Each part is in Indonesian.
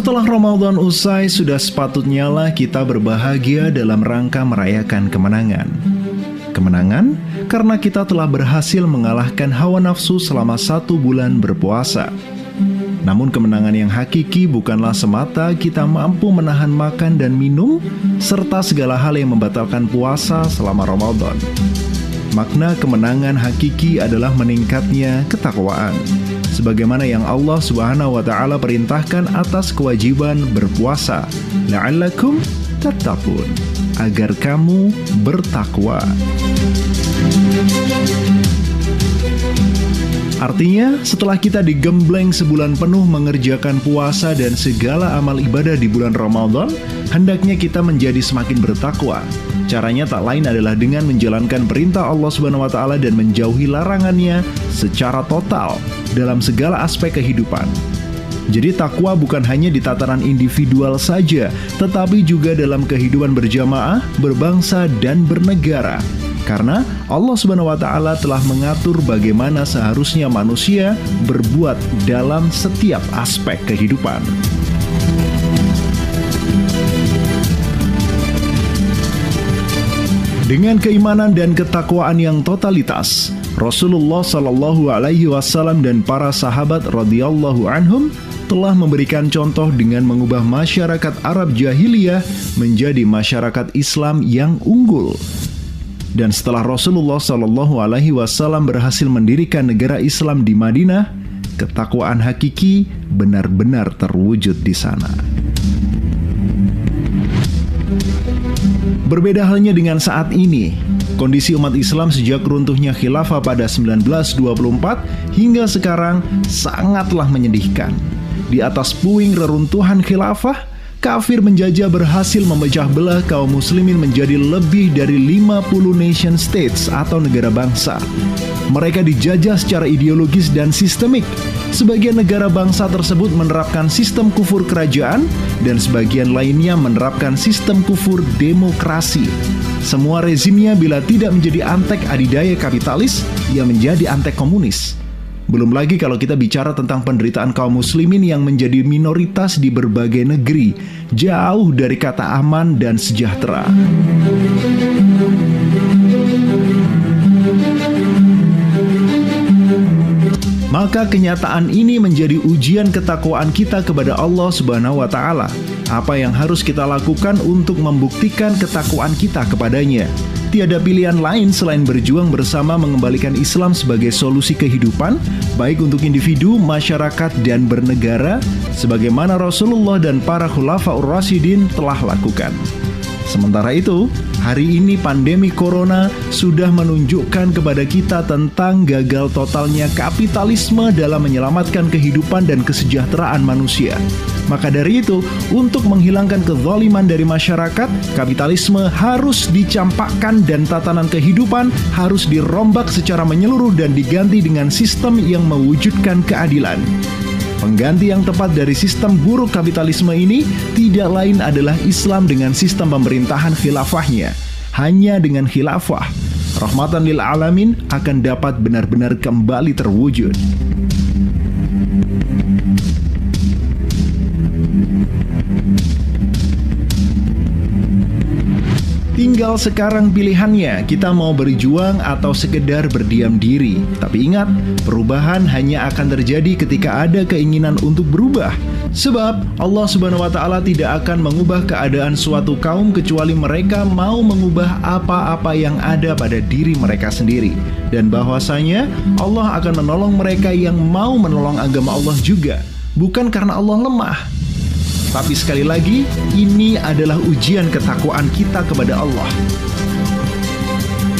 Setelah Ramadan usai, sudah sepatutnya lah kita berbahagia dalam rangka merayakan kemenangan. Kemenangan karena kita telah berhasil mengalahkan hawa nafsu selama 1 bulan berpuasa. Namun kemenangan yang hakiki bukanlah semata kita mampu menahan makan dan minum, serta segala hal yang membatalkan puasa selama Ramadan. Makna kemenangan hakiki adalah meningkatnya ketakwaan, sebagaimana yang Allah Subhanahu wa Ta'ala perintahkan atas kewajiban berpuasa, la'allakum tattaqun, agar kamu bertakwa. Artinya, setelah kita digembleng sebulan penuh mengerjakan puasa dan segala amal ibadah di bulan Ramadan, hendaknya kita menjadi semakin bertakwa. Caranya tak lain adalah dengan menjalankan perintah Allah Subhanahu wa Ta'ala dan menjauhi larangannya secara total dalam segala aspek kehidupan. Jadi takwa bukan hanya di tataran individual saja, tetapi juga dalam kehidupan berjamaah, berbangsa, dan bernegara. Karena Allah Subhanahu wa Ta'ala telah mengatur bagaimana seharusnya manusia berbuat dalam setiap aspek kehidupan. Dengan keimanan dan ketakwaan yang totalitas, Rasulullah Shallallahu Alaihi Wasallam dan para sahabat radhiyallahu anhum telah memberikan contoh dengan mengubah masyarakat Arab jahiliyah menjadi masyarakat Islam yang unggul. Dan setelah Rasulullah Shallallahu Alaihi Wasallam berhasil mendirikan negara Islam di Madinah, ketakwaan hakiki benar-benar terwujud di sana. Berbeda halnya dengan saat ini, kondisi umat Islam sejak runtuhnya khilafah pada 1924 hingga sekarang sangatlah menyedihkan. Di atas puing reruntuhan khilafah, kafir menjajah berhasil memecah belah kaum muslimin menjadi lebih dari 50 nation states atau negara bangsa. Mereka dijajah secara ideologis dan sistemik. Sebagian negara bangsa tersebut menerapkan sistem kufur kerajaan dan sebagian lainnya menerapkan sistem kufur demokrasi. Semua rezimnya bila tidak menjadi antek adidaya kapitalis, ia menjadi antek komunis. Belum lagi kalau kita bicara tentang penderitaan kaum muslimin yang menjadi minoritas di berbagai negeri, jauh dari kata aman dan sejahtera. Maka kenyataan ini menjadi ujian ketakwaan kita kepada Allah Subhanahu wa Ta'ala. Apa yang harus kita lakukan untuk membuktikan ketakwaan kita kepadanya? Tiada pilihan lain selain berjuang bersama mengembalikan Islam sebagai solusi kehidupan, baik untuk individu, masyarakat, dan bernegara, sebagaimana Rasulullah dan para Khulafaur Rasyidin telah lakukan. Sementara itu, hari ini pandemi corona sudah menunjukkan kepada kita tentang gagal totalnya kapitalisme dalam menyelamatkan kehidupan dan kesejahteraan manusia. Maka dari itu, untuk menghilangkan kezaliman dari masyarakat, kapitalisme harus dicampakkan dan tatanan kehidupan harus dirombak secara menyeluruh dan diganti dengan sistem yang mewujudkan keadilan. Pengganti yang tepat dari sistem buruk kapitalisme ini tidak lain adalah Islam dengan sistem pemerintahan khilafahnya. Hanya dengan khilafah, rahmatan lil alamin akan dapat benar-benar kembali terwujud. Tinggal sekarang pilihannya, kita mau berjuang atau sekedar berdiam diri. Tapi ingat, perubahan hanya akan terjadi ketika ada keinginan untuk berubah. Sebab Allah Subhanahu wa Ta'ala tidak akan mengubah keadaan suatu kaum kecuali mereka mau mengubah apa-apa yang ada pada diri mereka sendiri. Dan bahwasanya Allah akan menolong mereka yang mau menolong agama Allah juga. Bukan karena Allah lemah. Tapi sekali lagi, ini adalah ujian ketakwaan kita kepada Allah.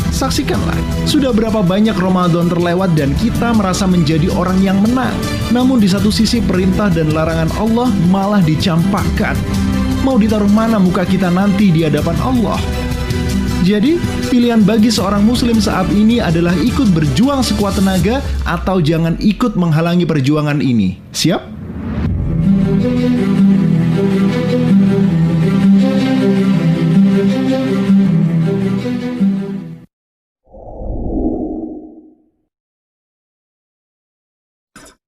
Saksikanlah, sudah berapa banyak Ramadan terlewat dan kita merasa menjadi orang yang menang. Namun di satu sisi perintah dan larangan Allah malah dicampakkan. Mau ditaruh mana muka kita nanti di hadapan Allah? Jadi, pilihan bagi seorang muslim saat ini adalah ikut berjuang sekuat tenaga atau jangan ikut menghalangi perjuangan ini. Siap?